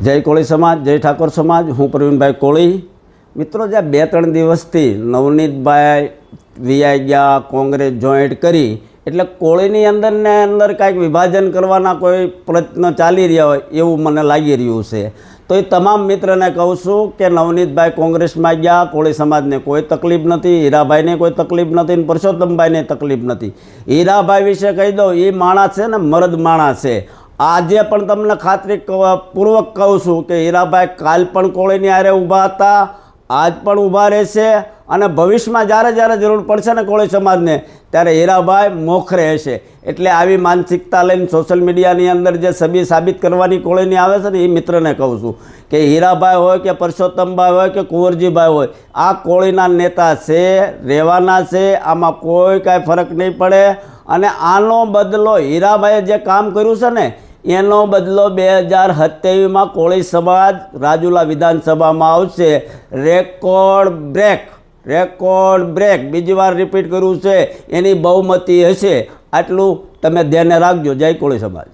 जय कोळी समाज, जय ठाकोर समाज। हूँ प्रवीणभाई कोळी। मित्रों, ज्यां 2-3 दिवसथी नवनीतभाई वीआई गया, कोंग्रेस जॉइंट करी एटले कोळीनी अंदर ने अंदर कांईक विभाजन करवाना कोई प्रयत्न चाली रह्या होय एवुं मने लागी रह्युं छे। तो ये तमाम मित्रने कहूँ छूं कि नवनीतभाई कोंग्रेस में गया, कोळी समाज ने कोई तकलीफ नहीं, हीराभाई ने कोई तकलीफ नहीं, परसोत्तमभाई ने तकलीफ नहीं। हीराभाई विषे कही दो, ये माणस है ने मर्द माणस है। आजे पण तमने खातरी पूर्वक कहूँ छूं कि हीराभाई काल पण कोळीनी हारे ऊभा हता, आज पण ऊभा रहेशे અને ભવિષ્યમાં જ્યારે જ્યારે જરૂર પડશે ને કોળી સમાજને ત્યારે હીરાભાઈ મોખરે હશે। એટલે આવી માનસિકતા લઈને સોશિયલ મીડિયાની અંદર જે છબી સાબિત કરવાની કોળીની આવે છે ને એ મિત્રને કહું છું કે હીરાભાઈ હોય કે પરસોત્તમભાઈ હોય કે કુંવરજીભાઈ હોય, આ કોળીના નેતા છે, રહેવાના છે, આમાં કોઈ કાંઈ ફરક નહીં પડે। અને આનો બદલો હીરાભાઈએ જે કામ કર્યું છે ને એનો બદલો 2027 में कोळी समाज રાજુલા विधानसभा आवशे। रेकॉर्ड ब्रेक बीजी वार रिपीट करूँ छे, एनी बहुमती हशे। आटलू तमे ध्याने राखजो। जय कोळी समाज।